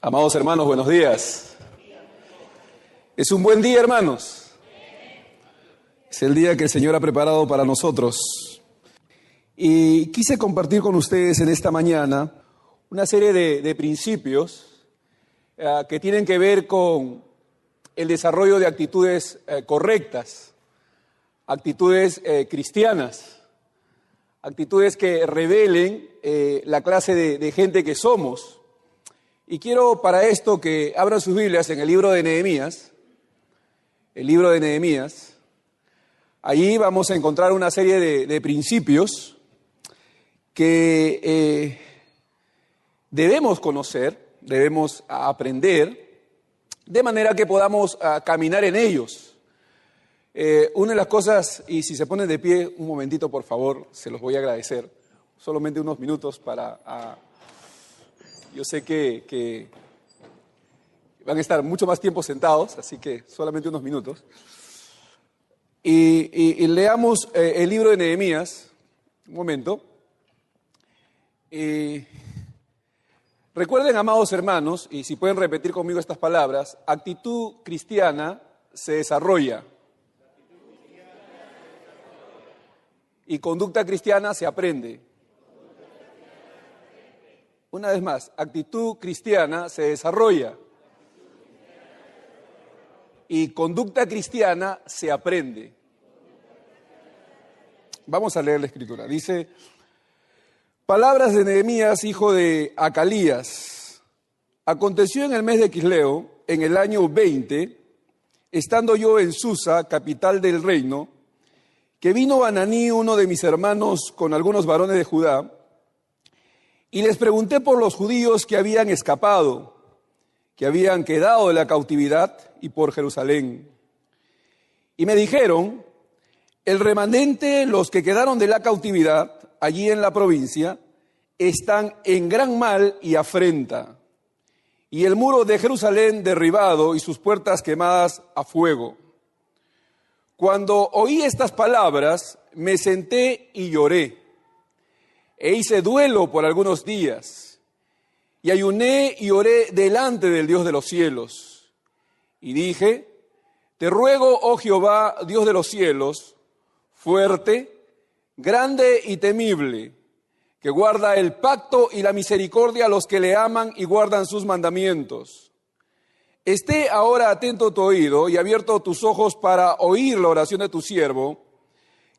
Amados hermanos, buenos días. Es un buen día, hermanos. Es el día que el Señor ha preparado para nosotros. Y quise compartir con ustedes en esta mañana una serie de principios que tienen que ver con el desarrollo de actitudes correctas, actitudes cristianas, actitudes que revelen la clase de gente que somos. Y quiero para esto que abran sus Biblias en el libro de Nehemías. El libro de Nehemías. Allí vamos a encontrar una serie de principios que debemos conocer, debemos aprender, de manera que podamos caminar en ellos. Una de las cosas, y si se ponen de pie un momentito, por favor, se los voy a agradecer. Solamente unos minutos para... Yo sé que van a estar mucho más tiempo sentados, así que solamente unos minutos. Y leamos el libro de Nehemías, un momento. Recuerden, amados hermanos, y si pueden repetir conmigo estas palabras, actitud cristiana se desarrolla. Y conducta cristiana se aprende. Una vez más, actitud cristiana se desarrolla y conducta cristiana se aprende. Vamos a leer la escritura. Dice, palabras de Nehemías, hijo de Acalías. Aconteció en el mes de Quisleo, en el año 20, estando yo en Susa, capital del reino, que vino Bananí, uno de mis hermanos, con algunos varones de Judá, y les pregunté por los judíos que habían escapado, que habían quedado de la cautividad y por Jerusalén. Y me dijeron, el remanente, los que quedaron de la cautividad, allí en la provincia, están en gran mal y afrenta, y el muro de Jerusalén derribado y sus puertas quemadas a fuego. Cuando oí estas palabras, me senté y lloré. E hice duelo por algunos días, y ayuné y oré delante del Dios de los cielos. Y dije, te ruego, oh Jehová, Dios de los cielos, fuerte, grande y temible, que guarda el pacto y la misericordia a los que le aman y guardan sus mandamientos. Esté ahora atento tu oído y abierto tus ojos para oír la oración de tu siervo,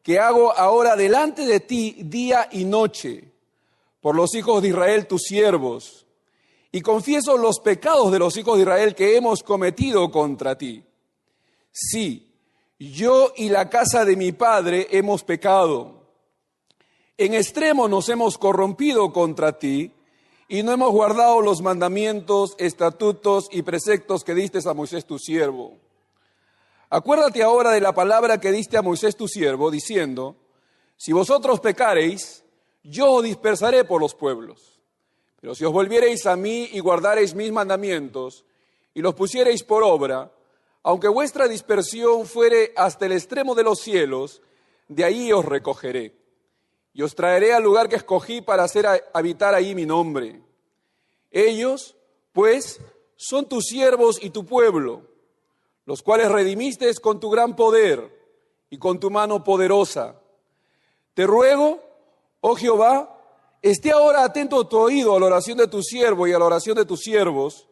que hago ahora delante de ti día y noche, por los hijos de Israel tus siervos, y confieso los pecados de los hijos de Israel que hemos cometido contra ti. Sí, yo y la casa de mi padre hemos pecado. En extremo nos hemos corrompido contra ti, y no hemos guardado los mandamientos, estatutos y preceptos que diste a Moisés tu siervo. Acuérdate ahora de la palabra que diste a Moisés tu siervo, diciendo, si vosotros pecareis, yo os dispersaré por los pueblos. Pero si os volviereis a mí y guardareis mis mandamientos, y los pusiereis por obra, aunque vuestra dispersión fuere hasta el extremo de los cielos, de allí os recogeré. Y os traeré al lugar que escogí para hacer habitar allí mi nombre. Ellos, pues, son tus siervos y tu pueblo, los cuales redimiste con tu gran poder y con tu mano poderosa. Te ruego, oh Jehová, esté ahora atento tu oído a la oración de tu siervo y a la oración de tus siervos,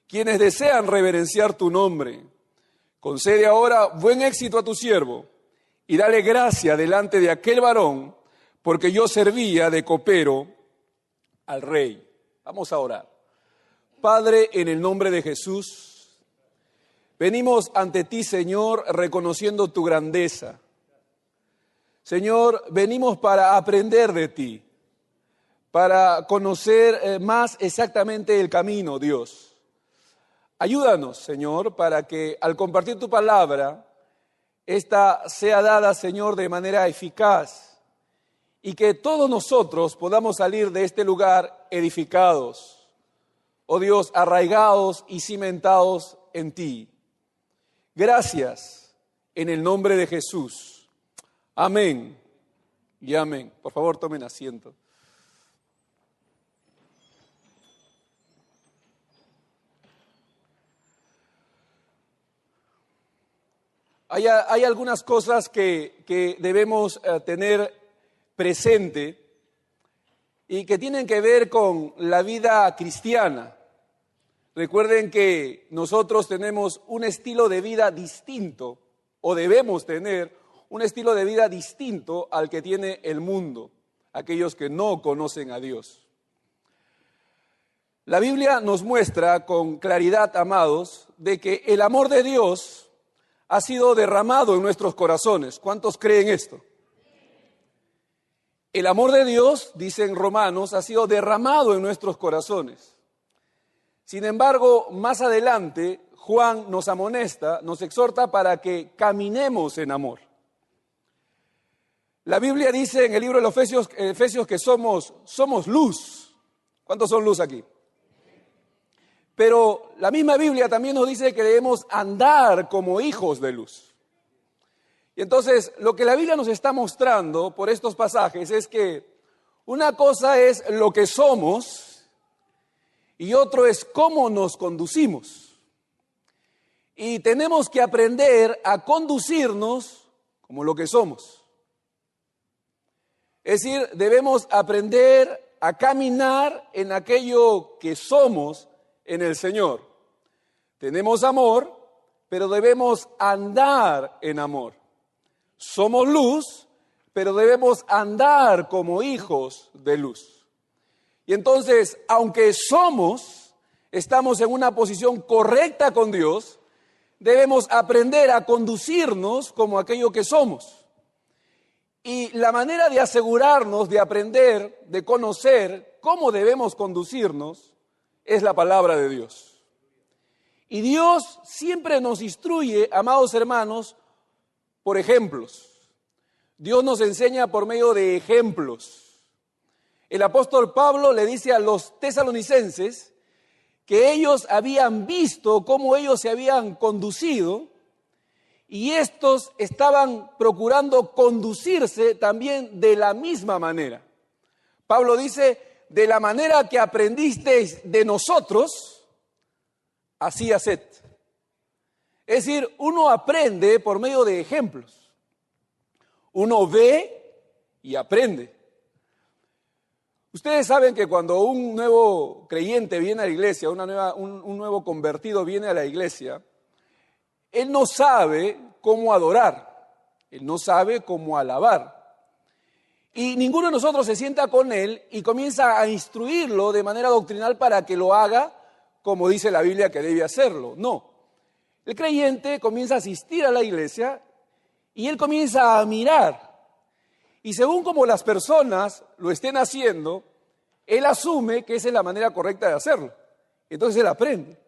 quienes desean reverenciar tu nombre. Concede ahora buen éxito a tu siervo y dale gracia delante de aquel varón, porque yo servía de copero al rey. Vamos a orar. Padre, en el nombre de Jesús, venimos ante ti, Señor, reconociendo tu grandeza. Señor, venimos para aprender de ti, para conocer más exactamente el camino, Dios. Ayúdanos, Señor, para que al compartir tu palabra, esta sea dada, Señor, de manera eficaz y que todos nosotros podamos salir de este lugar edificados, oh Dios, arraigados y cimentados en ti. Gracias en el nombre de Jesús. Amén y amén. Por favor, tomen asiento. Hay algunas cosas que debemos tener presente y que tienen que ver con la vida cristiana. Recuerden que nosotros tenemos un estilo de vida distinto, o debemos tener un estilo de vida distinto al que tiene el mundo, aquellos que no conocen a Dios. La Biblia nos muestra con claridad, amados, de que el amor de Dios ha sido derramado en nuestros corazones. ¿Cuántos creen esto? El amor de Dios, dicen Romanos, ha sido derramado en nuestros corazones. Sin embargo, más adelante, Juan nos amonesta, nos exhorta para que caminemos en amor. La Biblia dice en el libro de los Efesios que somos luz. ¿Cuántos son luz aquí? Pero la misma Biblia también nos dice que debemos andar como hijos de luz. Y entonces, lo que la Biblia nos está mostrando por estos pasajes es que una cosa es lo que somos y otro es cómo nos conducimos. Y tenemos que aprender a conducirnos como lo que somos. Es decir, debemos aprender a caminar en aquello que somos en el Señor. Tenemos amor, pero debemos andar en amor. Somos luz, pero debemos andar como hijos de luz. Y entonces, aunque estamos en una posición correcta con Dios, debemos aprender a conducirnos como aquello que somos. Y la manera de asegurarnos, de aprender, de conocer cómo debemos conducirnos, es la palabra de Dios. Y Dios siempre nos instruye, amados hermanos, por ejemplos. Dios nos enseña por medio de ejemplos. El apóstol Pablo le dice a los tesalonicenses que ellos habían visto cómo ellos se habían conducido y estos estaban procurando conducirse también de la misma manera. Pablo dice, de la manera que aprendisteis de nosotros, así haced. Es decir, uno aprende por medio de ejemplos. Uno ve y aprende. Ustedes saben que cuando un nuevo creyente viene a la iglesia, un nuevo convertido viene a la iglesia, él no sabe cómo adorar, él no sabe cómo alabar. Y ninguno de nosotros se sienta con él y comienza a instruirlo de manera doctrinal para que lo haga como dice la Biblia que debe hacerlo. No. El creyente comienza a asistir a la iglesia y él comienza a mirar. Y según como las personas lo estén haciendo, él asume que esa es la manera correcta de hacerlo. Entonces él aprende.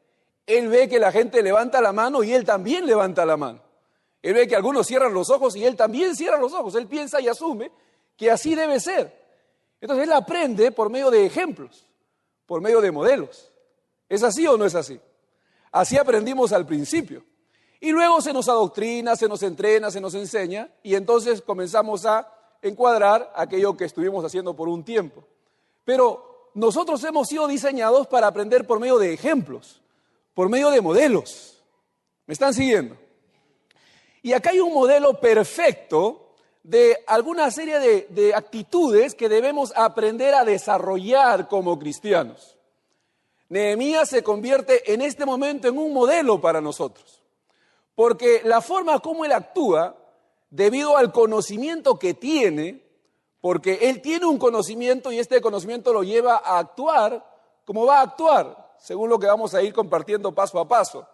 Él ve que la gente levanta la mano y él también levanta la mano. Él ve que algunos cierran los ojos y él también cierra los ojos. Él piensa y asume que así debe ser. Entonces él aprende por medio de ejemplos, por medio de modelos. ¿Es así o no es así? Así aprendimos al principio. Y luego se nos adoctrina, se nos entrena, se nos enseña y entonces comenzamos a encuadrar aquello que estuvimos haciendo por un tiempo. Pero nosotros hemos sido diseñados para aprender por medio de ejemplos, por medio de modelos. ¿Me están siguiendo? Y acá hay un modelo perfecto de alguna serie de actitudes que debemos aprender a desarrollar como cristianos. Nehemías se convierte en este momento en un modelo para nosotros, porque la forma como él actúa, debido al conocimiento que tiene, porque él tiene un conocimiento y este conocimiento lo lleva a actuar como va a actuar, según lo que vamos a ir compartiendo paso a paso.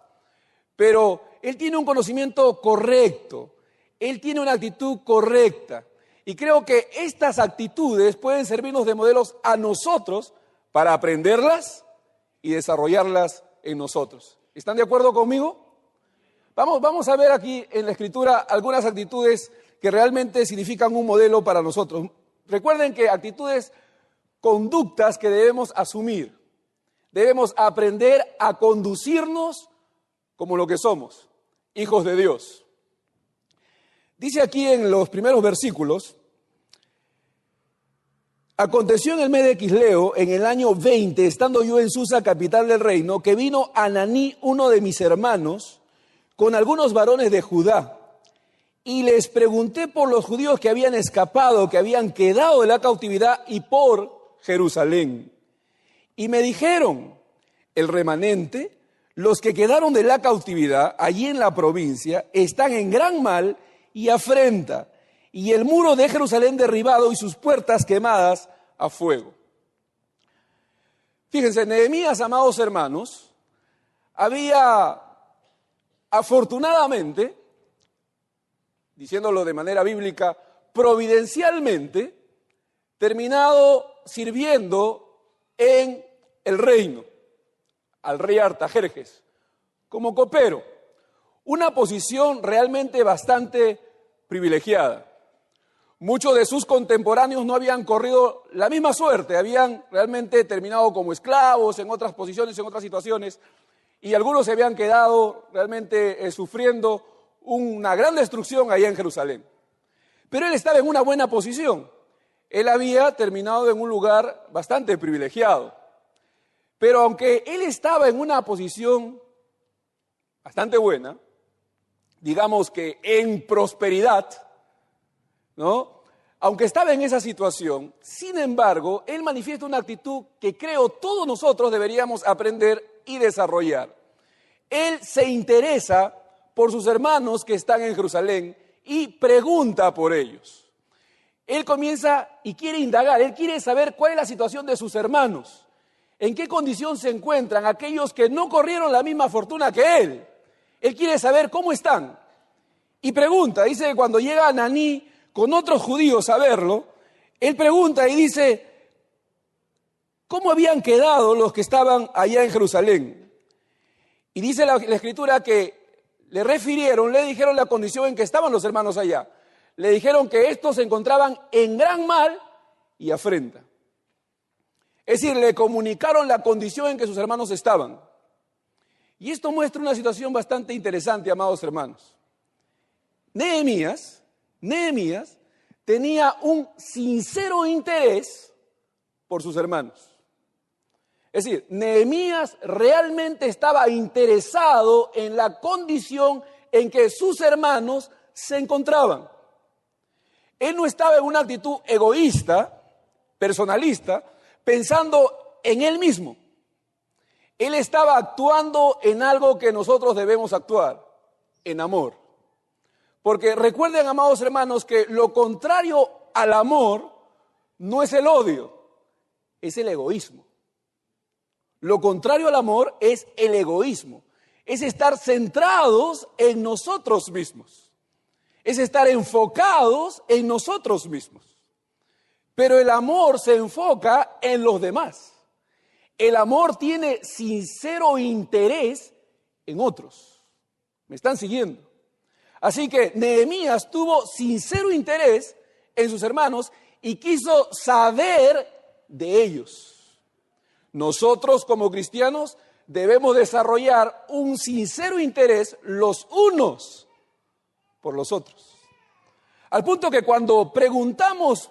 Pero él tiene un conocimiento correcto, él tiene una actitud correcta. Y creo que estas actitudes pueden servirnos de modelos a nosotros para aprenderlas y desarrollarlas en nosotros. ¿Están de acuerdo conmigo? Vamos a ver aquí en la Escritura algunas actitudes que realmente significan un modelo para nosotros. Recuerden que actitudes, conductas que debemos asumir. Debemos aprender a conducirnos como lo que somos, hijos de Dios. Dice aquí en los primeros versículos, aconteció en el mes de Quisleo, en el año 20, estando yo en Susa, capital del reino, que vino Ananí, uno de mis hermanos, con algunos varones de Judá, y les pregunté por los judíos que habían escapado, que habían quedado de la cautividad y por Jerusalén. Y me dijeron, el remanente, los que quedaron de la cautividad allí en la provincia, están en gran mal y afrenta, y el muro de Jerusalén derribado y sus puertas quemadas a fuego. Fíjense, Nehemías, amados hermanos, había afortunadamente, diciéndolo de manera bíblica, providencialmente, terminado sirviendo en el reino, al rey Artajerjes, como copero, una posición realmente bastante privilegiada. Muchos de sus contemporáneos no habían corrido la misma suerte, habían realmente terminado como esclavos en otras posiciones, en otras situaciones, y algunos se habían quedado realmente sufriendo una gran destrucción allá en Jerusalén. Pero él estaba en una buena posición. Él había terminado en un lugar bastante privilegiado. Pero aunque él estaba en una posición bastante buena, digamos que en prosperidad, ¿no? Aunque estaba en esa situación, sin embargo, él manifiesta una actitud que creo todos nosotros deberíamos aprender y desarrollar. Él se interesa por sus hermanos que están en Jerusalén y pregunta por ellos. Él comienza y quiere indagar, él quiere saber cuál es la situación de sus hermanos, en qué condición se encuentran aquellos que no corrieron la misma fortuna que él. Él quiere saber cómo están y pregunta, dice que cuando llega Ananí con otros judíos a verlo, él pregunta y dice, ¿cómo habían quedado los que estaban allá en Jerusalén? Y dice la Escritura que le refirieron, le dijeron la condición en que estaban los hermanos allá. Le dijeron que estos se encontraban en gran mal y afrenta. Es decir, le comunicaron la condición en que sus hermanos estaban. Y esto muestra una situación bastante interesante, amados hermanos. Nehemías tenía un sincero interés por sus hermanos. Es decir, Nehemías realmente estaba interesado en la condición en que sus hermanos se encontraban. Él no estaba en una actitud egoísta, personalista, pensando en él mismo. Él estaba actuando en algo que nosotros debemos actuar, en amor. Porque recuerden, amados hermanos, que lo contrario al amor no es el odio, es el egoísmo. Lo contrario al amor es el egoísmo, es estar centrados en nosotros mismos, es estar enfocados en nosotros mismos. Pero el amor se enfoca en los demás. El amor tiene sincero interés en otros. ¿Me están siguiendo? Así que Nehemías tuvo sincero interés en sus hermanos y quiso saber de ellos. Nosotros como cristianos debemos desarrollar un sincero interés los unos por los otros. Al punto que cuando preguntamos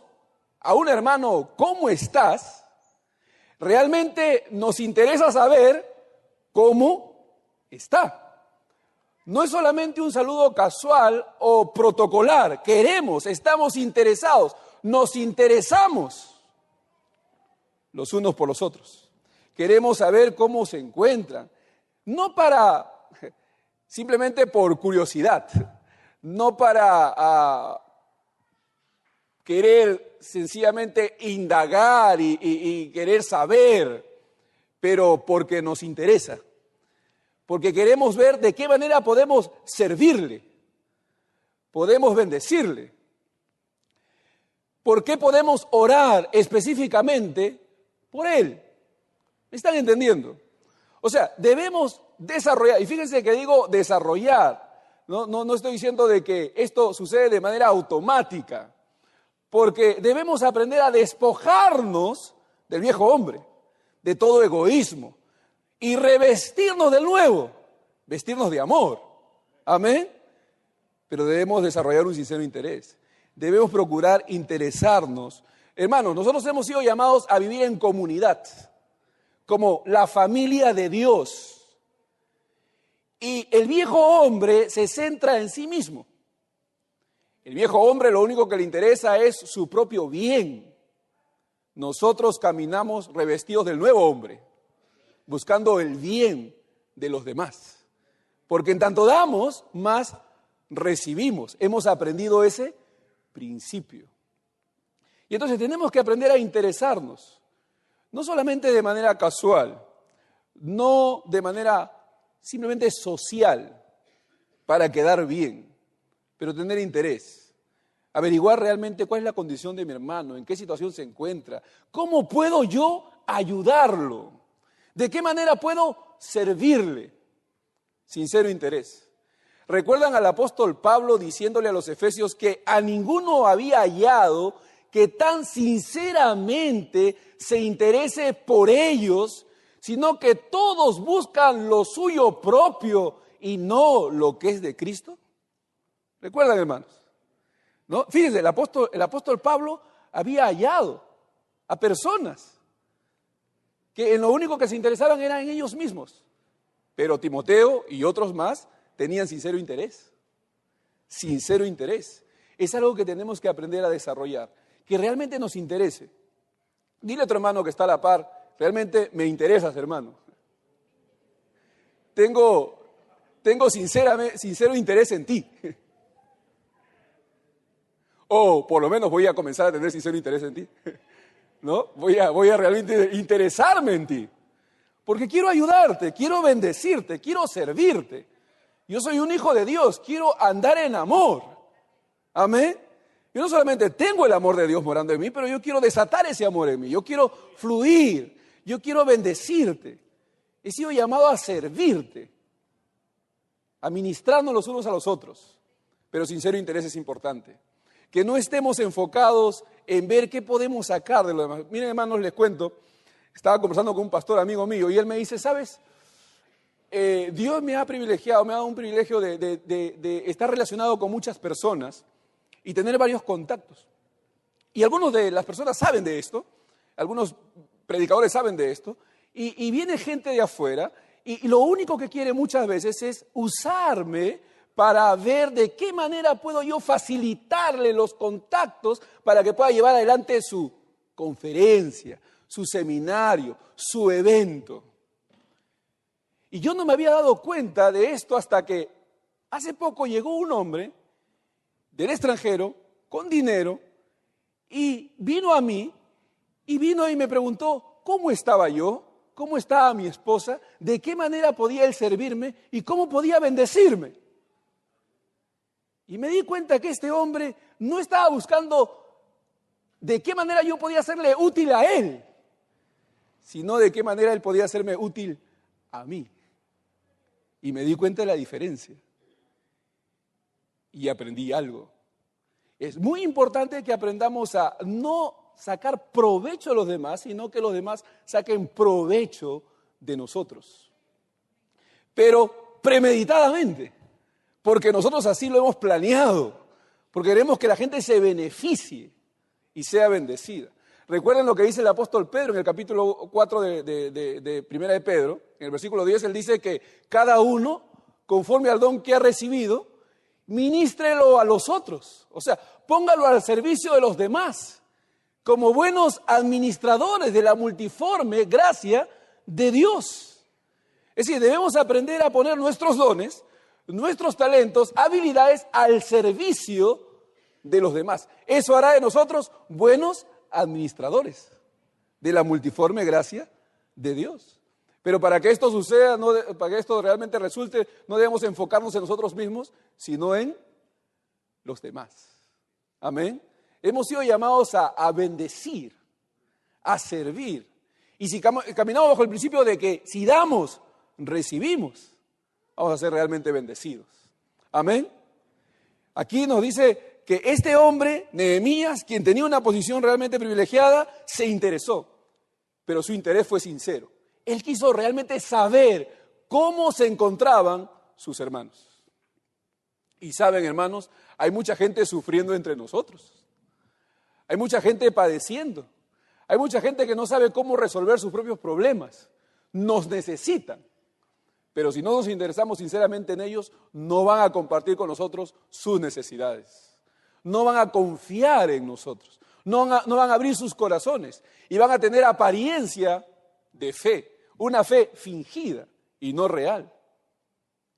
a un hermano, ¿cómo estás?, realmente nos interesa saber cómo está. No es solamente un saludo casual o protocolar. Estamos interesados, nos interesamos los unos por los otros. Queremos saber cómo se encuentran. No simplemente por curiosidad, no para querer sencillamente indagar y querer saber, pero porque nos interesa. Porque queremos ver de qué manera podemos servirle, podemos bendecirle. ¿Por qué podemos orar específicamente por él? ¿Me están entendiendo? O sea, debemos desarrollar, y fíjense que digo desarrollar, no estoy diciendo de que esto sucede de manera automática, porque debemos aprender a despojarnos del viejo hombre, de todo egoísmo, y revestirnos del nuevo, vestirnos de amor. Amén. Pero debemos desarrollar un sincero interés. Debemos procurar interesarnos. Hermanos, nosotros hemos sido llamados a vivir en comunidad, como la familia de Dios. Y el viejo hombre se centra en sí mismo. El viejo hombre lo único que le interesa es su propio bien. Nosotros caminamos revestidos del nuevo hombre, buscando el bien de los demás. Porque en tanto damos, más recibimos. Hemos aprendido ese principio. Y entonces tenemos que aprender a interesarnos, no solamente de manera casual, no de manera simplemente social, para quedar bien, pero tener interés. Averiguar realmente cuál es la condición de mi hermano, en qué situación se encuentra, cómo puedo yo ayudarlo, de qué manera puedo servirle. Sincero interés. ¿Recuerdan al apóstol Pablo diciéndole a los efesios que a ninguno había hallado que tan sinceramente se interese por ellos, sino que todos buscan lo suyo propio y no lo que es de Cristo? ¿Recuerdan, hermanos? ¿No? Fíjense, el apóstol Pablo había hallado a personas que en lo único que se interesaban era en ellos mismos. Pero Timoteo y otros más tenían sincero interés. Sincero interés. Es algo que tenemos que aprender a desarrollar. Que realmente nos interese. Dile a tu hermano que está a la par, realmente me interesas, hermano. Tengo sincero interés en ti. O por lo menos voy a comenzar a tener sincero interés en ti. ¿No? Voy a realmente interesarme en ti. Porque quiero ayudarte, quiero bendecirte, quiero servirte. Yo soy un hijo de Dios, quiero andar en amor. Amén. Yo no solamente tengo el amor de Dios morando en mí, pero yo quiero desatar ese amor en mí. Yo quiero fluir, yo quiero bendecirte. He sido llamado a servirte, a ministrarnos los unos a los otros. Pero sincero interés es importante. Que no estemos enfocados en ver qué podemos sacar de lo demás. Miren, hermanos, les cuento. Estaba conversando con un pastor amigo mío y él me dice, ¿sabes? Dios me ha privilegiado, me ha dado un privilegio de estar relacionado con muchas personas y tener varios contactos. Y algunos de las personas saben de esto, algunos predicadores saben de esto, y viene gente de afuera y lo único que quiere muchas veces es usarme para ver de qué manera puedo yo facilitarle los contactos para que pueda llevar adelante su conferencia, su seminario, su evento. Y yo no me había dado cuenta de esto hasta que hace poco llegó un hombre del extranjero con dinero y vino a mí y me preguntó cómo estaba yo, cómo estaba mi esposa, de qué manera podía él servirme y cómo podía bendecirme. Y me di cuenta que este hombre no estaba buscando de qué manera yo podía serle útil a él, sino de qué manera él podía hacerme útil a mí. Y me di cuenta de la diferencia. Y aprendí algo. Es muy importante que aprendamos a no sacar provecho de los demás, sino que los demás saquen provecho de nosotros. Pero premeditadamente, porque nosotros así lo hemos planeado, porque queremos que la gente se beneficie y sea bendecida. Recuerden lo que dice el apóstol Pedro en el capítulo 4 de Primera de Pedro. En el versículo 10 él dice que cada uno, conforme al don que ha recibido, ministrelo a los otros. O sea, póngalo al servicio de los demás, como buenos administradores de la multiforme gracia de Dios. Es decir, debemos aprender a poner nuestros dones, nuestros talentos, habilidades al servicio de los demás. Eso hará de nosotros buenos administradores de la multiforme gracia de Dios. Pero para que esto suceda, para que esto realmente resulte, no debemos enfocarnos en nosotros mismos, sino en los demás. Amén. Hemos sido llamados a bendecir, a servir. Y si caminamos bajo el principio de que si damos, recibimos, vamos a ser realmente bendecidos. Amén. Aquí nos dice que este hombre, Nehemías, quien tenía una posición realmente privilegiada, se interesó, pero su interés fue sincero. Él quiso realmente saber cómo se encontraban sus hermanos. Y saben, hermanos, hay mucha gente sufriendo entre nosotros. Hay mucha gente padeciendo. Hay mucha gente que no sabe cómo resolver sus propios problemas. Nos necesitan. Pero si no nos interesamos sinceramente en ellos, no van a compartir con nosotros sus necesidades. no van a confiar en nosotros, no van a abrir sus corazones y van a tener apariencia de fe, una fe fingida y no real.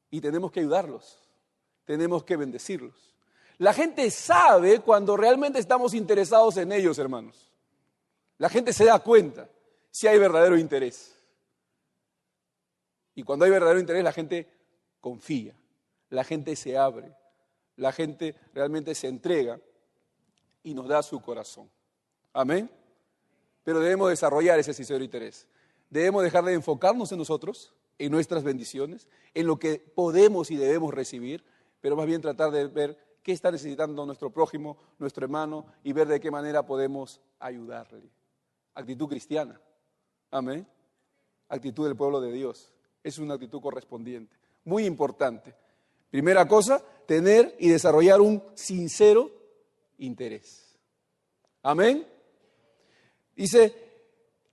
Y tenemos que ayudarlos, tenemos que bendecirlos. La gente sabe cuando realmente estamos interesados en ellos, hermanos. La gente se da cuenta si hay verdadero interés. Y cuando hay verdadero interés, la gente confía, la gente se abre, la gente realmente se entrega y nos da su corazón. Amén. Pero debemos desarrollar ese sincero interés. Debemos dejar de enfocarnos en nosotros, en nuestras bendiciones, en lo que podemos y debemos recibir, pero más bien tratar de ver qué está necesitando nuestro prójimo, nuestro hermano, y ver de qué manera podemos ayudarle. Actitud cristiana. Amén. Actitud del pueblo de Dios. Es una actitud correspondiente. Muy importante. Primera cosa, tener y desarrollar un sincero interés. Amén. Dice,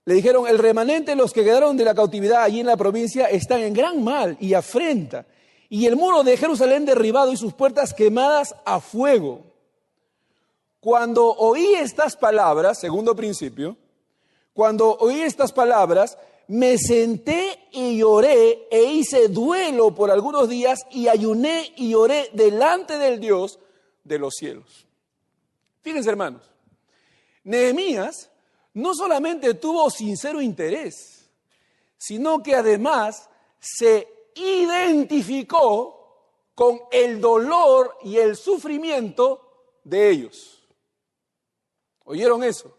le dijeron, el remanente, los que quedaron de la cautividad allí en la provincia, están en gran mal y afrenta. Y el muro de Jerusalén derribado y sus puertas quemadas a fuego. Cuando oí estas palabras, segundo principio, cuando oí estas palabras, me senté y lloré e hice duelo por algunos días y ayuné y oré delante del Dios de los cielos. Fíjense, hermanos, Nehemías no solamente tuvo sincero interés, sino que además se identificó con el dolor y el sufrimiento de ellos. ¿Oyeron eso?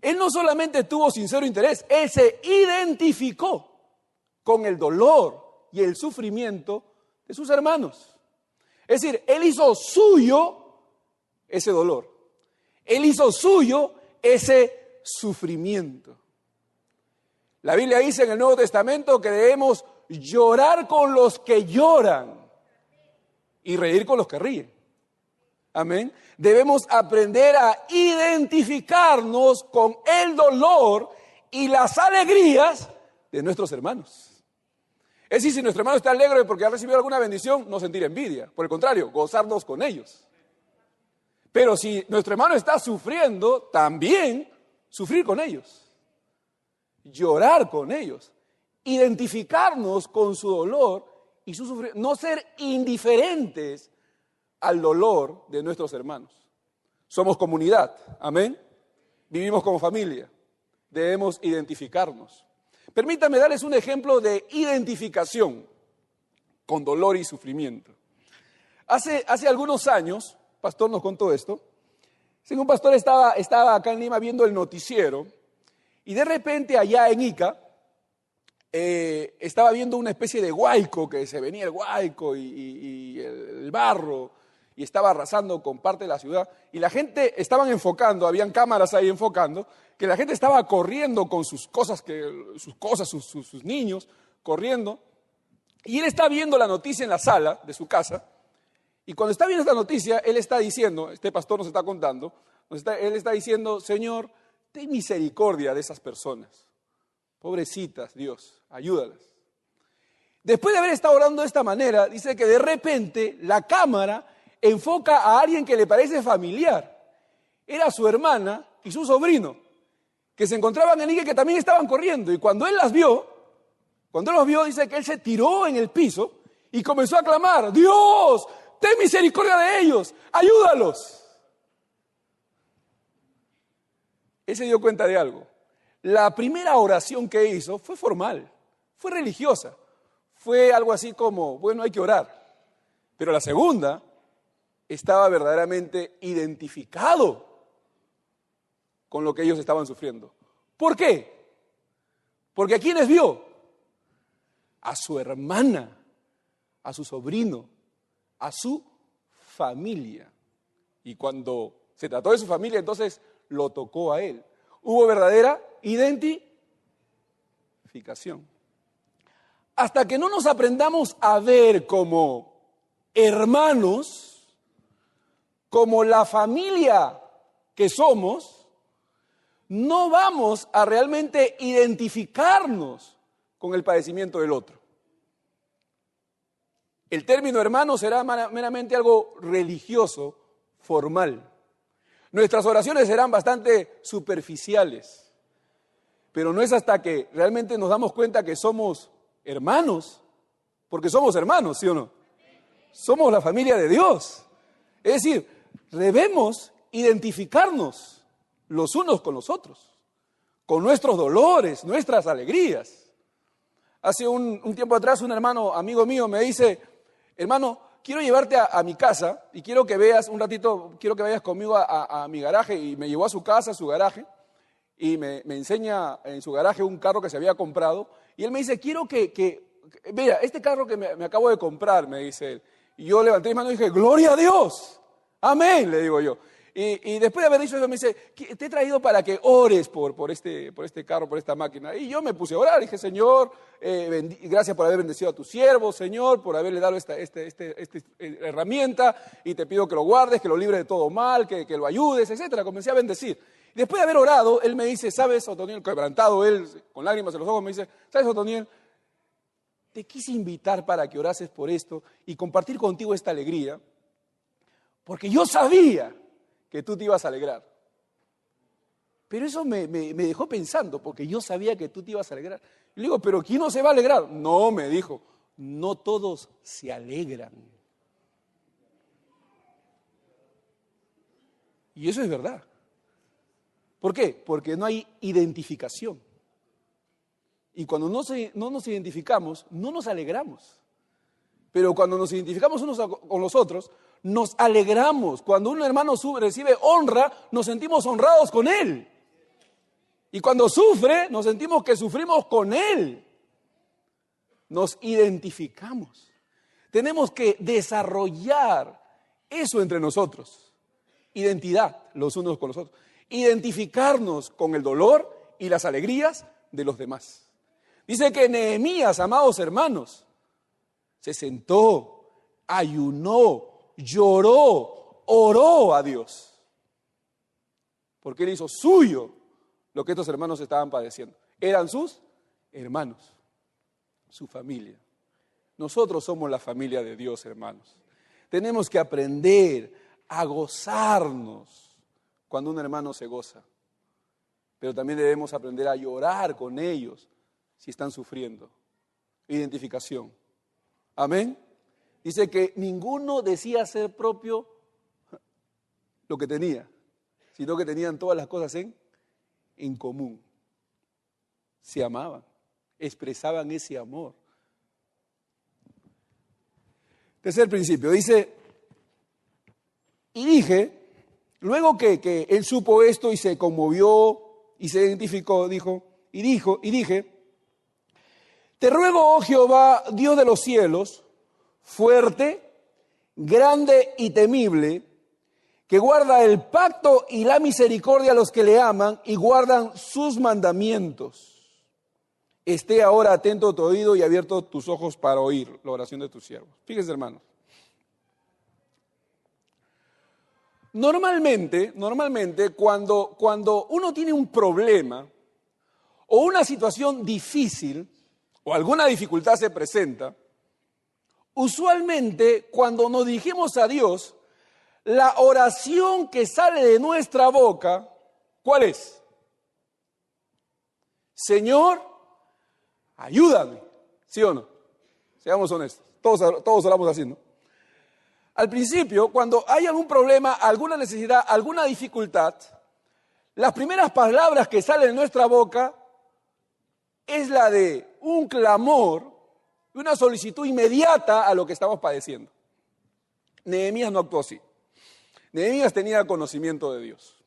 Él no solamente tuvo sincero interés, él se identificó con el dolor y el sufrimiento de sus hermanos. Es decir, él hizo suyo ese dolor. Él hizo suyo ese sufrimiento. La Biblia dice en el Nuevo Testamento que debemos llorar con los que lloran y reír con los que ríen. Amén. Debemos aprender a identificarnos con el dolor y las alegrías de nuestros hermanos. Es decir, si nuestro hermano está alegre porque ha recibido alguna bendición, no sentir envidia. Por el contrario, gozarnos con ellos. Pero si nuestro hermano está sufriendo, también sufrir con ellos. Llorar con ellos. Identificarnos con su dolor y su sufrimiento. No ser indiferentes al dolor de nuestros hermanos. Somos comunidad, amén. Vivimos como familia. Debemos identificarnos. Permítanme darles un ejemplo de identificación con dolor y sufrimiento. Hace algunos años, pastor nos contó esto. Un pastor estaba acá en Lima viendo el noticiero y de repente allá en Ica estaba viendo una especie de huaico, que se venía el huaico y el barro y estaba arrasando con parte de la ciudad y la gente estaban enfocando, habían cámaras ahí enfocando, que la gente estaba corriendo con sus cosas, sus niños corriendo, y él está viendo la noticia en la sala de su casa. Y cuando está viendo esta noticia, él está diciendo, este pastor nos está contando, él está diciendo, Señor, ten misericordia de esas personas. Pobrecitas, Dios, ayúdalas. Después de haber estado orando de esta manera, dice que de repente la cámara enfoca a alguien que le parece familiar. Era su hermana y su sobrino, que se encontraban en Ica y que también estaban corriendo. Y cuando él los vio, dice que él se tiró en el piso y comenzó a clamar, Dios, ten misericordia de ellos, ayúdalos. Él se dio cuenta de algo. La primera oración que hizo fue formal, fue religiosa, fue algo así como, bueno, hay que orar. Pero la segunda estaba verdaderamente identificado con lo que ellos estaban sufriendo. ¿Por qué? Porque ¿a quiénes vio? A su hermana, a su sobrino, a su familia. Y cuando se trató de su familia, entonces lo tocó a él. Hubo verdadera identificación. Hasta que no nos aprendamos a ver como hermanos, como la familia que somos, no vamos a realmente identificarnos con el padecimiento del otro. El término hermano será meramente algo religioso, formal. Nuestras oraciones serán bastante superficiales, pero no es hasta que realmente nos damos cuenta que somos hermanos, porque somos hermanos, ¿sí o no? Somos la familia de Dios. Es decir, debemos identificarnos los unos con los otros, con nuestros dolores, nuestras alegrías. Hace un tiempo atrás un hermano, amigo mío, me dice, hermano, quiero llevarte a mi casa y quiero que veas un ratito, quiero que vayas conmigo a mi garaje. Y me llevó a su casa, a su garaje, y me enseña en su garaje un carro que se había comprado. Y él me dice, quiero mira, este carro que me acabo de comprar, me dice él. Y yo levanté mi mano y dije, ¡gloria a Dios! ¡Amén!, le digo yo. Y después de haber dicho eso, me dice, te he traído para que ores por este carro, por esta máquina. Y yo me puse a orar, dije, Señor, gracias por haber bendecido a tu siervo, Señor, por haberle dado esta herramienta, y te pido que lo guardes, que lo libres de todo mal, que lo ayudes, etcétera. Comencé a bendecir. Y después de haber orado, él me dice, ¿sabes, Otoniel? Quebrantado él, con lágrimas en los ojos, me dice, ¿sabes, Otoniel? Te quise invitar para que orases por esto y compartir contigo esta alegría, porque yo sabía que tú te ibas a alegrar. Pero eso me dejó pensando, porque yo sabía que tú te ibas a alegrar. Y le digo, ¿pero quién no se va a alegrar? No, me dijo, no todos se alegran. Y eso es verdad. ¿Por qué? Porque no hay identificación. Y cuando no nos identificamos, no nos alegramos. Pero cuando nos identificamos unos con los otros, nos alegramos. Cuando un hermano recibe honra, nos sentimos honrados con él. Y cuando sufre, nos sentimos que sufrimos con él. Nos identificamos. Tenemos que desarrollar eso entre nosotros. Identidad los unos con los otros. Identificarnos con el dolor y las alegrías de los demás. Dice que Nehemías, amados hermanos, se sentó, ayunó, lloró, oró a Dios. Porque él hizo suyo lo que estos hermanos estaban padeciendo. Eran sus hermanos, su familia. Nosotros somos la familia de Dios, hermanos. Tenemos que aprender a gozarnos cuando un hermano se goza. Pero también debemos aprender a llorar con ellos si están sufriendo. Identificación. Amén. Dice que ninguno decía ser propio lo que tenía, sino que tenían todas las cosas en común. Se amaban, expresaban ese amor. Tercer principio, dice, y dije, luego que él supo esto y se conmovió y se identificó, y dije, te ruego, oh Jehová, Dios de los cielos, fuerte, grande y temible, que guarda el pacto y la misericordia a los que le aman y guardan sus mandamientos. Esté ahora atento tu oído y abierto tus ojos para oír la oración de tus siervos. Fíjense, hermanos. Normalmente cuando uno tiene un problema o una situación difícil o alguna dificultad se presenta, usualmente cuando nos dirigimos a Dios, la oración que sale de nuestra boca, ¿cuál es? Señor, ayúdame, ¿sí o no? Seamos honestos, todos oramos así, ¿no? Al principio, cuando hay algún problema, alguna necesidad, alguna dificultad, las primeras palabras que salen de nuestra boca es la de un clamor, una solicitud inmediata a lo que estamos padeciendo. Nehemías no actuó así. Nehemías tenía conocimiento de Dios.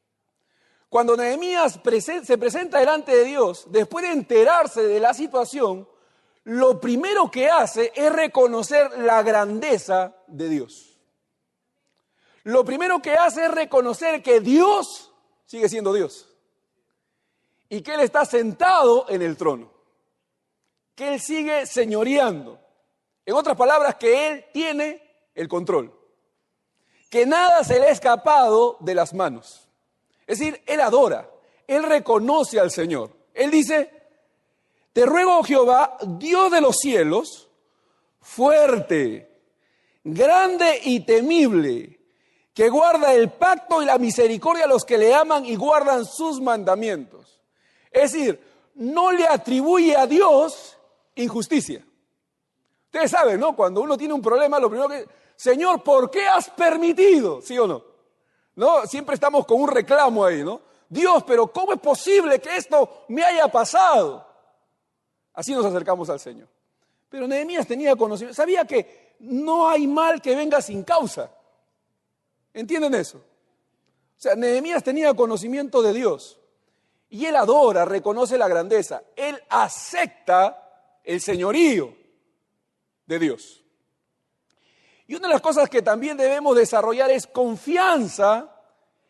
Cuando Nehemías se presenta delante de Dios, después de enterarse de la situación, lo primero que hace es reconocer la grandeza de Dios. Lo primero que hace es reconocer que Dios sigue siendo Dios y que Él está sentado en el trono, que Él sigue señoreando. En otras palabras, que Él tiene el control, que nada se le ha escapado de las manos. Es decir, Él adora, Él reconoce al Señor. Él dice, te ruego, oh Jehová, Dios de los cielos, fuerte, grande y temible, que guarda el pacto y la misericordia a los que le aman y guardan sus mandamientos. Es decir, no le atribuye a Dios injusticia. Ustedes saben, ¿no? Cuando uno tiene un problema, lo primero que... Señor, ¿por qué has permitido? ¿Sí o no? ¿No? Siempre estamos con un reclamo ahí, ¿no? Dios, pero ¿cómo es posible que esto me haya pasado? Así nos acercamos al Señor. Pero Nehemías tenía conocimiento, sabía que no hay mal que venga sin causa. ¿Entienden eso? O sea, Nehemías tenía conocimiento de Dios. Y él adora, reconoce la grandeza. Él acepta el señorío de Dios. Y una de las cosas que también debemos desarrollar es confianza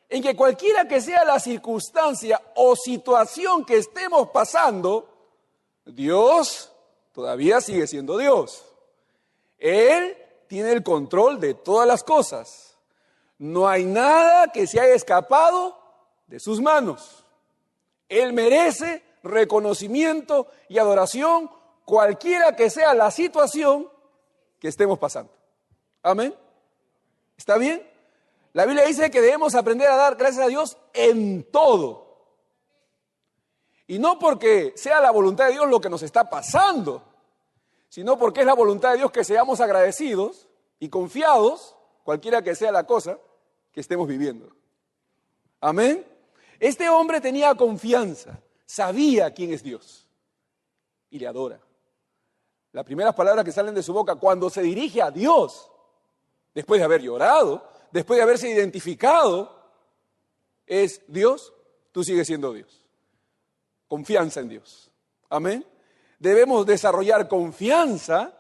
en que cualquiera que sea la circunstancia o situación que estemos pasando, Dios todavía sigue siendo Dios. Él tiene el control de todas las cosas. No hay nada que se haya escapado de sus manos. Él merece reconocimiento y adoración, cualquiera que sea la situación que estemos pasando. Amén. ¿Está bien? La Biblia dice que debemos aprender a dar gracias a Dios en todo. Y no porque sea la voluntad de Dios lo que nos está pasando, sino porque es la voluntad de Dios que seamos agradecidos y confiados, cualquiera que sea la cosa que estemos viviendo. Amén. Este hombre tenía confianza, sabía quién es Dios y le adora. Las primeras palabras que salen de su boca cuando se dirige a Dios, después de haber llorado, después de haberse identificado, es: Dios, tú sigues siendo Dios. Confianza en Dios. Amén. Debemos desarrollar confianza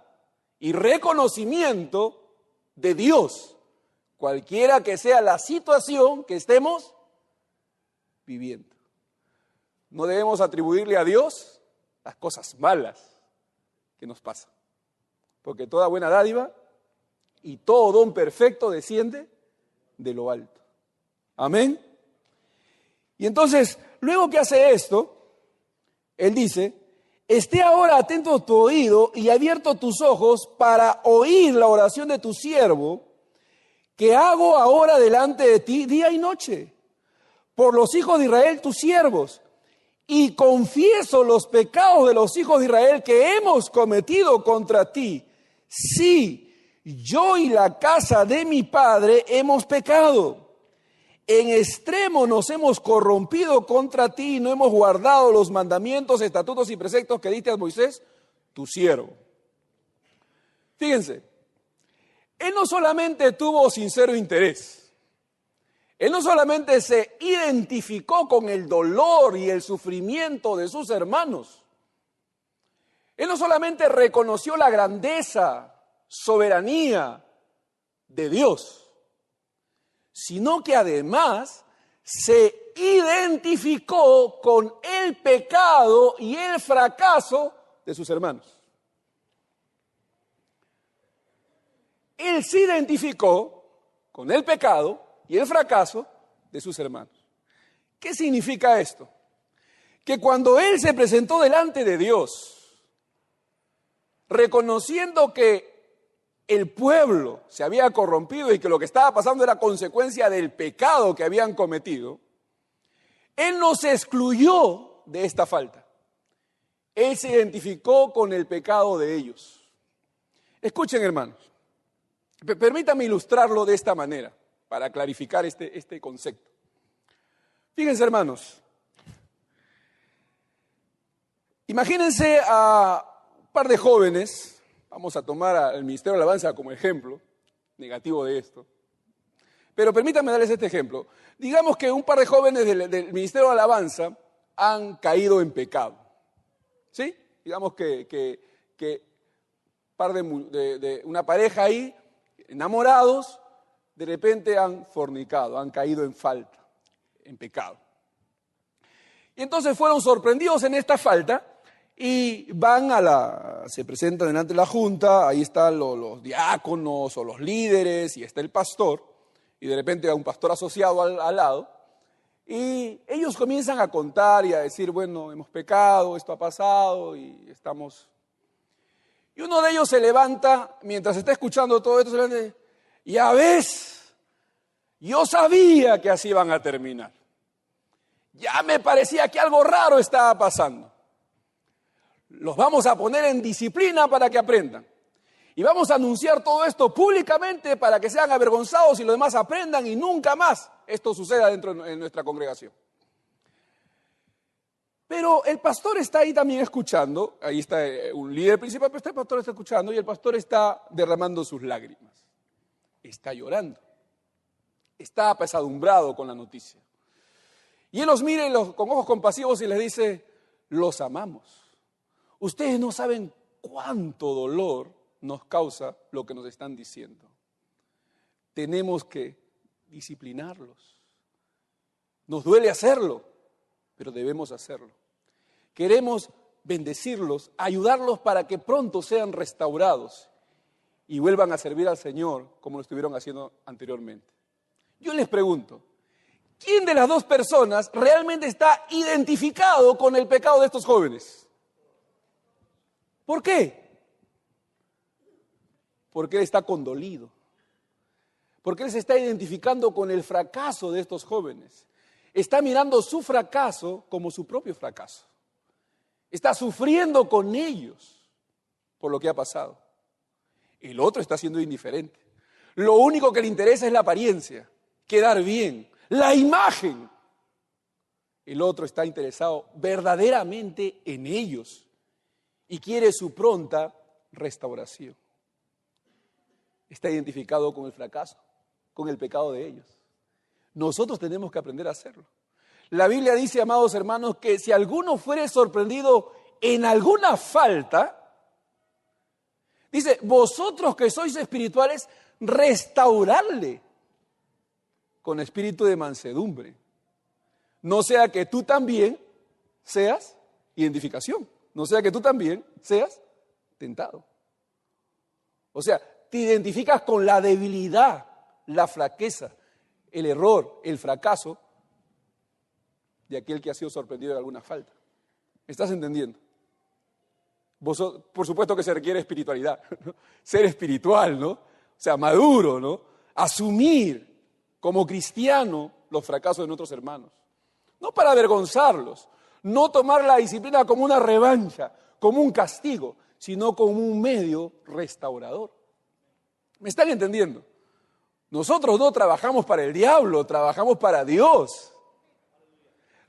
y reconocimiento de Dios, cualquiera que sea la situación que estemos viviendo. No debemos atribuirle a Dios las cosas malas que nos pasan, porque toda buena dádiva y todo don perfecto desciende de lo alto. Amén. Y entonces, luego que hace esto, él dice: esté ahora atento tu oído y abierto tus ojos para oír la oración de tu siervo, que hago ahora delante de ti día y noche, por los hijos de Israel tus siervos, y confieso los pecados de los hijos de Israel que hemos cometido contra ti. Sí, yo y la casa de mi padre hemos pecado. En extremo nos hemos corrompido contra ti y no hemos guardado los mandamientos, estatutos y preceptos que diste a Moisés, tu siervo. Fíjense, él no solamente tuvo sincero interés, él no solamente se identificó con el dolor y el sufrimiento de sus hermanos, él no solamente reconoció la grandeza, soberanía de Dios, sino que además se identificó con el pecado y el fracaso de sus hermanos. Él se identificó con el pecado y el fracaso de sus hermanos. ¿Qué significa esto? Que cuando él se presentó delante de Dios, reconociendo que el pueblo se había corrompido y que lo que estaba pasando era consecuencia del pecado que habían cometido, él no se excluyó de esta falta. Él se identificó con el pecado de ellos. Escuchen, hermanos, permítanme ilustrarlo de esta manera para clarificar este concepto. Fíjense, hermanos, imagínense a un par de jóvenes. Vamos a tomar al Ministerio de Alabanza como ejemplo negativo de esto. Pero permítanme darles este ejemplo. Digamos que un par de jóvenes del Ministerio de Alabanza han caído en pecado. ¿Sí? Digamos que una pareja ahí, enamorados, de repente han fornicado, han caído en falta, en pecado. Y entonces fueron sorprendidos en esta falta. Y se presentan delante de la junta, ahí están los diáconos o los líderes y está el pastor, y de repente hay un pastor asociado al lado, y ellos comienzan a contar y a decir: bueno, hemos pecado, esto ha pasado y estamos... Y uno de ellos se levanta, mientras está escuchando todo esto, se levanta y dice: Yo sabía que así iban a terminar. Ya me parecía que algo raro estaba pasando. Los vamos a poner en disciplina para que aprendan. Y vamos a anunciar todo esto públicamente para que sean avergonzados y los demás aprendan y nunca más esto suceda dentro de nuestra congregación. Pero el pastor está ahí también escuchando, ahí está un líder principal, pero este pastor está escuchando y el pastor está derramando sus lágrimas. Está llorando. Está apesadumbrado con la noticia. Y él los mira con ojos compasivos y les dice, los amamos. Ustedes no saben cuánto dolor nos causa lo que nos están diciendo. Tenemos que disciplinarlos. Nos duele hacerlo, pero debemos hacerlo. Queremos bendecirlos, ayudarlos para que pronto sean restaurados y vuelvan a servir al Señor como lo estuvieron haciendo anteriormente. Yo les pregunto, ¿quién de las dos personas realmente está identificado con el pecado de estos jóvenes? ¿Por qué? Porque él está condolido. Porque él se está identificando con el fracaso de estos jóvenes. Está mirando su fracaso como su propio fracaso. Está sufriendo con ellos por lo que ha pasado. El otro está siendo indiferente. Lo único que le interesa es la apariencia, quedar bien, la imagen. El otro está interesado verdaderamente en ellos y quiere su pronta restauración. Está identificado con el fracaso, con el pecado de ellos. Nosotros tenemos que aprender a hacerlo. La Biblia dice, amados hermanos, que si alguno fuere sorprendido en alguna falta, dice, vosotros que sois espirituales, restaurarle con espíritu de mansedumbre. No sea que tú también seas identificación. No sea que tú también seas tentado. O sea, te identificas con la debilidad, la flaqueza, el error, el fracaso de aquel que ha sido sorprendido de alguna falta. ¿Me estás entendiendo? Por supuesto que se requiere espiritualidad, ¿no? Ser espiritual, ¿no? O sea, maduro, ¿no? Asumir como cristiano los fracasos de nuestros hermanos. No para avergonzarlos, no tomar la disciplina como una revancha, como un castigo, sino como un medio restaurador. ¿Me están entendiendo? Nosotros no trabajamos para el diablo, trabajamos para Dios.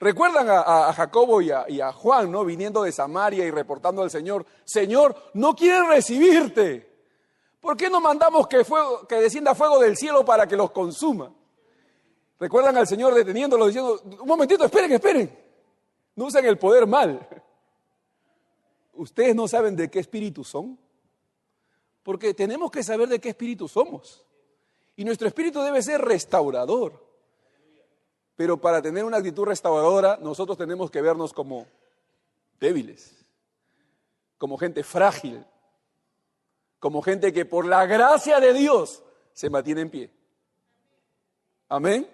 ¿Recuerdan a Jacobo y a Juan, ¿no? Viniendo de Samaria y reportando al Señor, Señor, no quieren recibirte. ¿Por qué no mandamos que descienda fuego del cielo para que los consuma? ¿Recuerdan al Señor deteniéndolos diciendo, un momentito, esperen? No usen el poder mal. ¿Ustedes no saben de qué espíritu son? Porque tenemos que saber de qué espíritu somos. Y nuestro espíritu debe ser restaurador. Pero para tener una actitud restauradora, nosotros tenemos que vernos como débiles, como gente frágil, como gente que por la gracia de Dios se mantiene en pie. Amén.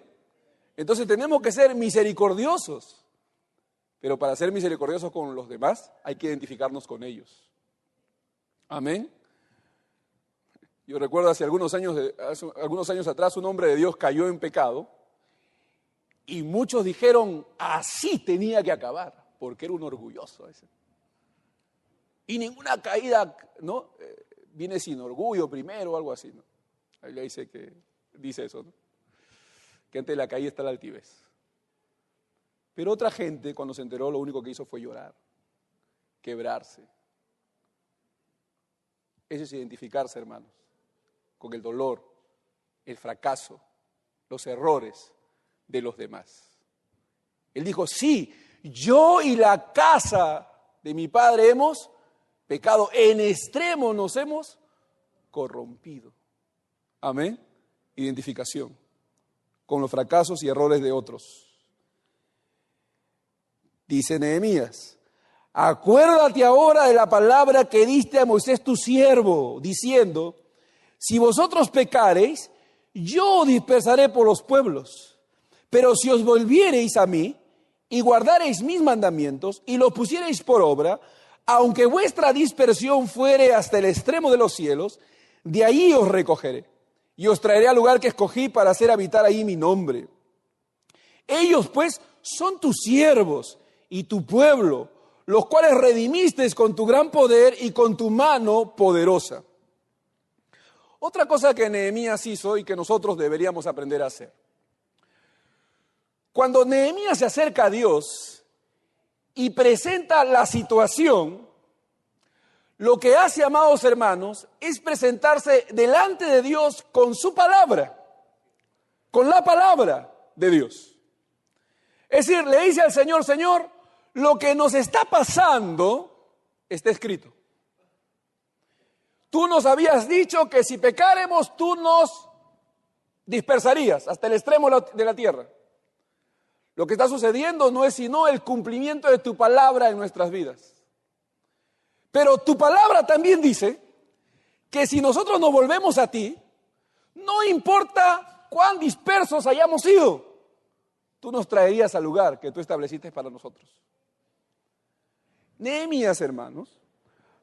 Entonces tenemos que ser misericordiosos. Pero para ser misericordiosos con los demás, hay que identificarnos con ellos. Amén. Yo recuerdo hace algunos años atrás, un hombre de Dios cayó en pecado y muchos dijeron, así tenía que acabar, porque era un orgulloso ese. Y ninguna caída, ¿no? Viene sin orgullo primero o algo así, ¿no? La Biblia dice eso, ¿no? Que antes de la caída está la altivez. Pero otra gente, cuando se enteró, lo único que hizo fue llorar, quebrarse. Eso es identificarse, hermanos, con el dolor, el fracaso, los errores de los demás. Él dijo, sí, yo y la casa de mi padre hemos pecado, en extremo nos hemos corrompido. Amén. Identificación con los fracasos y errores de otros. Dice Nehemías, acuérdate ahora de la palabra que diste a Moisés tu siervo, diciendo, si vosotros pecareis, yo dispersaré por los pueblos. Pero si os volviereis a mí y guardareis mis mandamientos y los pusiereis por obra, aunque vuestra dispersión fuere hasta el extremo de los cielos, de allí os recogeré y os traeré al lugar que escogí para hacer habitar ahí mi nombre. Ellos pues son tus siervos y tu pueblo, los cuales redimiste con tu gran poder y con tu mano poderosa. Otra cosa que Nehemías hizo y que nosotros deberíamos aprender a hacer. Cuando Nehemías se acerca a Dios y presenta la situación, lo que hace, amados hermanos, es presentarse delante de Dios con su palabra, con la palabra de Dios. Es decir, le dice al Señor, Señor, lo que nos está pasando está escrito. Tú nos habías dicho que si pecáremos, tú nos dispersarías hasta el extremo de la tierra. Lo que está sucediendo no es sino el cumplimiento de tu palabra en nuestras vidas. Pero tu palabra también dice que si nosotros nos volvemos a ti, no importa cuán dispersos hayamos sido, tú nos traerías al lugar que tú estableciste para nosotros. Nehemías, hermanos,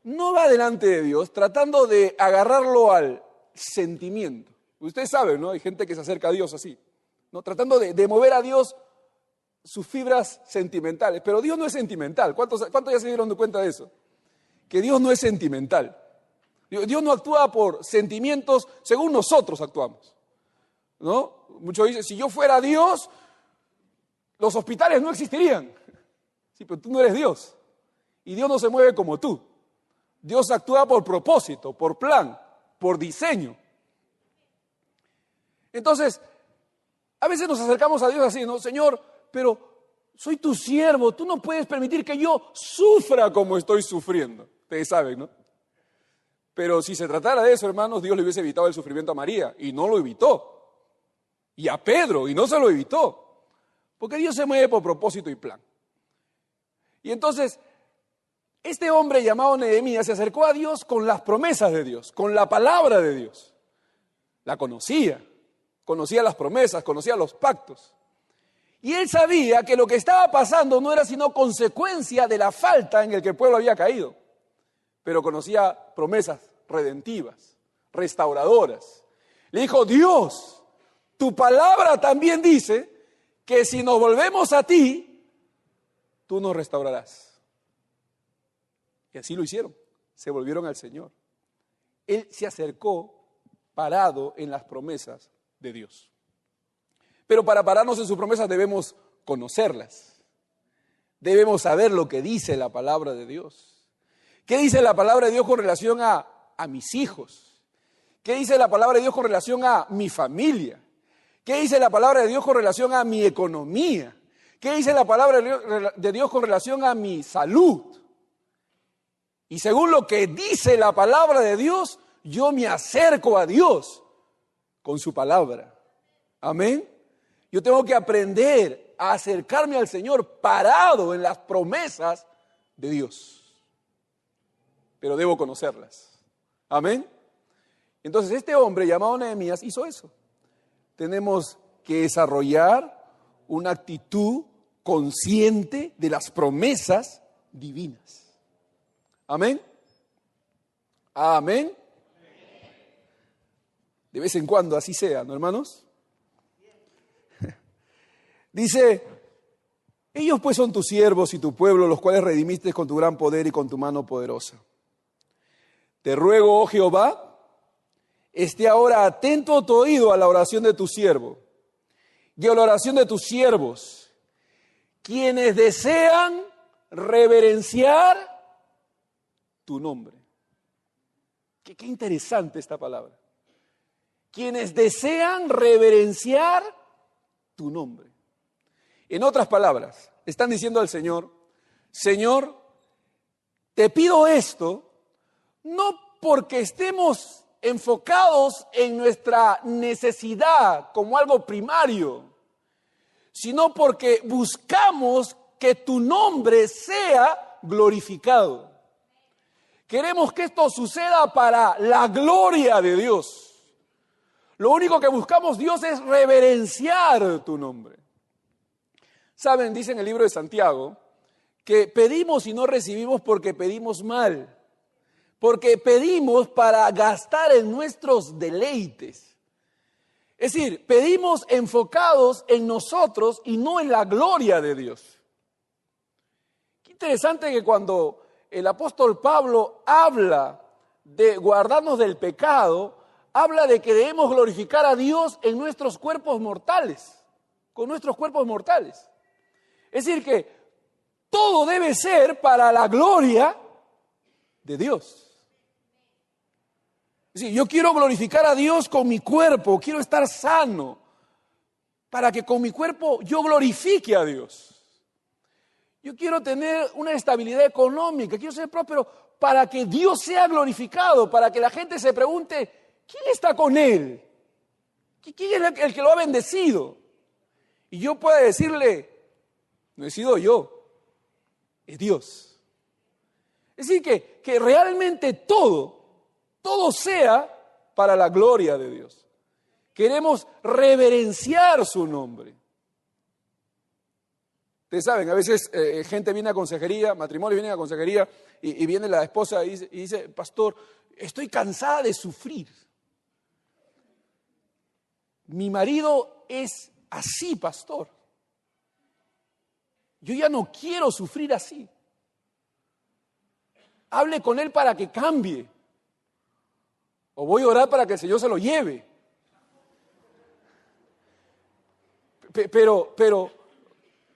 no va delante de Dios tratando de agarrarlo al sentimiento. Ustedes saben, ¿no? Hay gente que se acerca a Dios así, ¿no? Tratando de mover a Dios sus fibras sentimentales. Pero Dios no es sentimental. ¿Cuántos ya se dieron cuenta de eso? Que Dios no es sentimental. Dios no actúa por sentimientos según nosotros actuamos, ¿no? Muchos dicen, si yo fuera Dios, los hospitales no existirían. Sí, pero tú no eres Dios. Y Dios no se mueve como tú. Dios actúa por propósito, por plan, por diseño. Entonces, a veces nos acercamos a Dios así, ¿no? Señor, pero soy tu siervo, tú no puedes permitir que yo sufra como estoy sufriendo. Ustedes saben, ¿no? Pero si se tratara de eso, hermanos, Dios le hubiese evitado el sufrimiento a María, y no lo evitó. Y a Pedro, y no se lo evitó. Porque Dios se mueve por propósito y plan. Y entonces, este hombre llamado Nehemías se acercó a Dios con las promesas de Dios, con la palabra de Dios. La conocía las promesas, conocía los pactos. Y él sabía que lo que estaba pasando no era sino consecuencia de la falta en el que el pueblo había caído. Pero conocía promesas redentivas, restauradoras. Le dijo, Dios, tu palabra también dice que si nos volvemos a ti, tú nos restaurarás. Y así lo hicieron, se volvieron al Señor. Él se acercó parado en las promesas de Dios. Pero para pararnos en sus promesas debemos conocerlas. Debemos saber lo que dice la palabra de Dios. ¿Qué dice la palabra de Dios con relación a mis hijos? ¿Qué dice la palabra de Dios con relación a mi familia? ¿Qué dice la palabra de Dios con relación a mi economía? ¿Qué dice la palabra de Dios con relación a mi salud? Y según lo que dice la palabra de Dios, yo me acerco a Dios con su palabra. Amén. Yo tengo que aprender a acercarme al Señor parado en las promesas de Dios. Pero debo conocerlas. Amén. Entonces este hombre llamado Nehemías hizo eso. Tenemos que desarrollar una actitud consciente de las promesas divinas. Amén. Amén. De vez en cuando así sea, ¿no, hermanos? Dice, ellos pues son tus siervos y tu pueblo, los cuales redimiste con tu gran poder y con tu mano poderosa. Te ruego, oh Jehová, esté ahora atento tu oído a la oración de tu siervo y a la oración de tus siervos, quienes desean reverenciar tu nombre. Qué interesante esta palabra. Quienes desean reverenciar tu nombre. En otras palabras, están diciendo al Señor, Señor, te pido esto, no porque estemos enfocados en nuestra necesidad como algo primario, sino porque buscamos que tu nombre sea glorificado. Queremos que esto suceda para la gloria de Dios. Lo único que buscamos, Dios, es reverenciar tu nombre. Saben, dice en el libro de Santiago, que pedimos y no recibimos porque pedimos mal. Porque pedimos para gastar en nuestros deleites. Es decir, pedimos enfocados en nosotros y no en la gloria de Dios. Qué interesante que cuando el apóstol Pablo habla de guardarnos del pecado, habla de que debemos glorificar a Dios en nuestros cuerpos mortales, con nuestros cuerpos mortales. Es decir, que todo debe ser para la gloria de Dios. Es decir, yo quiero glorificar a Dios con mi cuerpo, quiero estar sano, para que con mi cuerpo yo glorifique a Dios. Yo quiero tener una estabilidad económica, quiero ser próspero para que Dios sea glorificado, para que la gente se pregunte, ¿quién está con él? ¿Quién es el que lo ha bendecido? Y yo pueda decirle, no he sido yo, es Dios. Es decir, que realmente todo sea para la gloria de Dios. Queremos reverenciar su nombre. Ustedes saben, a veces gente viene a consejería, matrimonios vienen a consejería y viene la esposa y dice, pastor, estoy cansada de sufrir. Mi marido es así, pastor. Yo ya no quiero sufrir así. Hable con él para que cambie. O voy a orar para que el Señor se lo lleve. Pero,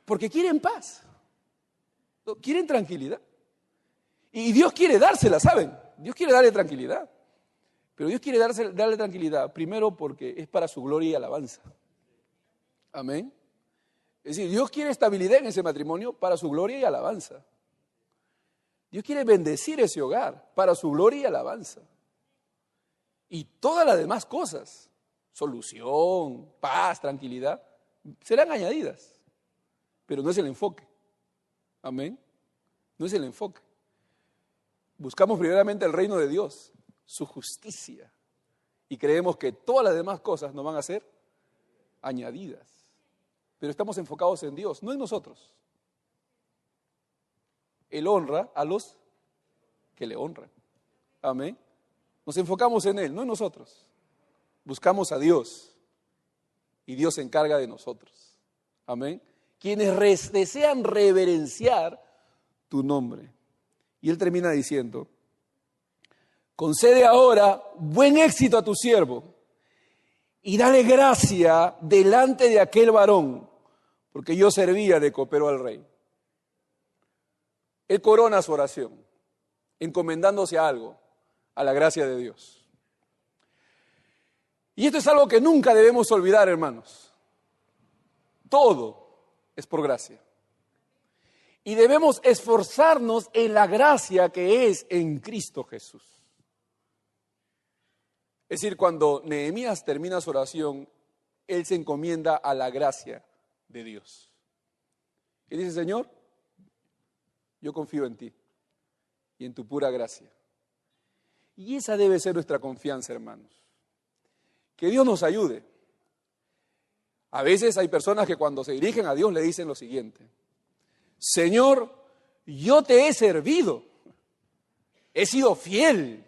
porque quieren paz. Quieren tranquilidad. Y Dios quiere dársela, ¿saben? Dios quiere darle tranquilidad. Pero Dios quiere darle tranquilidad, primero porque es para su gloria y alabanza. Amén. Es decir, Dios quiere estabilidad en ese matrimonio para su gloria y alabanza. Dios quiere bendecir ese hogar para su gloria y alabanza. Y todas las demás cosas, solución, paz, tranquilidad, serán añadidas. Pero no es el enfoque. Amén. No es el enfoque. Buscamos primeramente el reino de Dios, su justicia. Y creemos que todas las demás cosas nos van a ser añadidas. Pero estamos enfocados en Dios, no en nosotros. Él honra a los que le honran. Amén. Nos enfocamos en Él, no en nosotros. Buscamos a Dios y Dios se encarga de nosotros. Amén. Quienes desean reverenciar tu nombre. Y Él termina diciendo, concede ahora buen éxito a tu siervo y dale gracia delante de aquel varón, porque yo servía de copero al rey. Él corona su oración, encomendándose a algo, a la gracia de Dios. Y esto es algo que nunca debemos olvidar, hermanos. Todo es por gracia. Y debemos esforzarnos en la gracia que es en Cristo Jesús. Es decir, cuando Nehemías termina su oración, él se encomienda a la gracia de Dios. Y dice, Señor, yo confío en ti y en tu pura gracia. Y esa debe ser nuestra confianza, hermanos. Que Dios nos ayude. A veces hay personas que cuando se dirigen a Dios le dicen lo siguiente: Señor, yo te he servido, he sido fiel.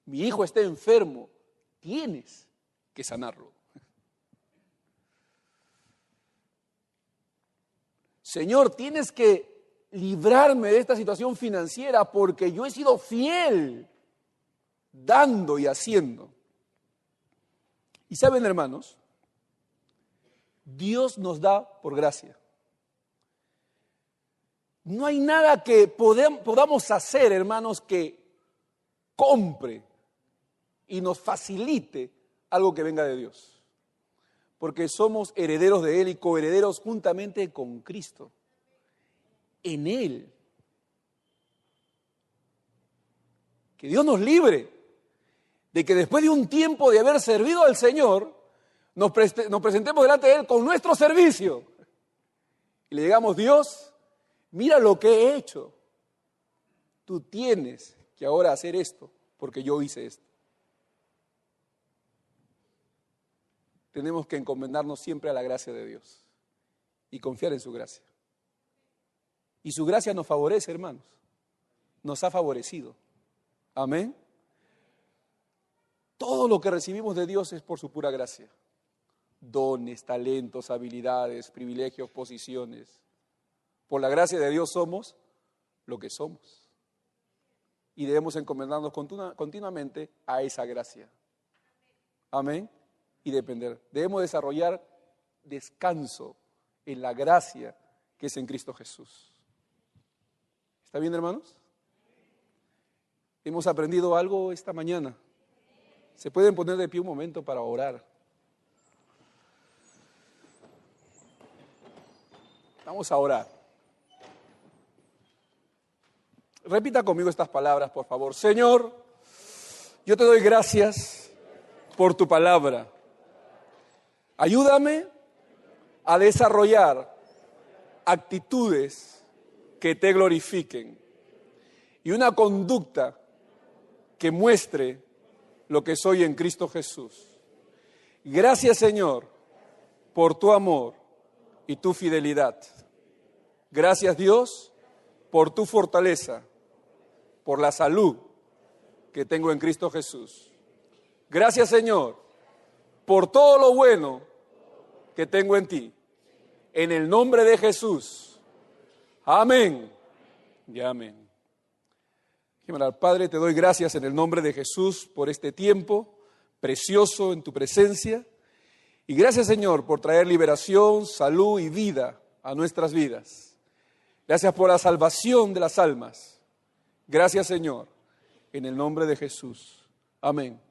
Mi hijo está enfermo, tienes que sanarlo. Señor, tienes que librarme de esta situación financiera porque yo he sido fiel, dando y haciendo. Y saben, hermanos, Dios nos da por gracia. No hay nada que podamos hacer, hermanos, que compre y nos facilite algo que venga de Dios. Porque somos herederos de Él y coherederos juntamente con Cristo. En Él. Que Dios nos libre de que después de un tiempo de haber servido al Señor, nos presentemos delante de Él con nuestro servicio. Y le digamos, Dios, mira lo que he hecho. Tú tienes que ahora hacer esto, porque yo hice esto. Tenemos que encomendarnos siempre a la gracia de Dios y confiar en su gracia. Y su gracia nos favorece, hermanos. Nos ha favorecido. Amén. Todo lo que recibimos de Dios es por su pura gracia. Dones, talentos, habilidades, privilegios, posiciones. Por la gracia de Dios somos lo que somos. Y debemos encomendarnos continuamente a esa gracia. Amén. Y depender. Debemos desarrollar descanso en la gracia que es en Cristo Jesús. ¿Está bien, hermanos? Hemos aprendido algo esta mañana. Se pueden poner de pie un momento para orar. Vamos a orar. Repita conmigo estas palabras, por favor. Señor, yo te doy gracias por tu palabra. Ayúdame a desarrollar actitudes que te glorifiquen y una conducta que muestre lo que soy en Cristo Jesús. Gracias, Señor, por tu amor y tu fidelidad. Gracias, Dios, por tu fortaleza, por la salud que tengo en Cristo Jesús. Gracias, Señor, por todo lo bueno que tengo en ti. En el nombre de Jesús. Amén y amén. Padre, te doy gracias en el nombre de Jesús por este tiempo precioso en tu presencia. Y gracias, Señor, por traer liberación, salud y vida a nuestras vidas. Gracias por la salvación de las almas. Gracias, Señor, en el nombre de Jesús. Amén.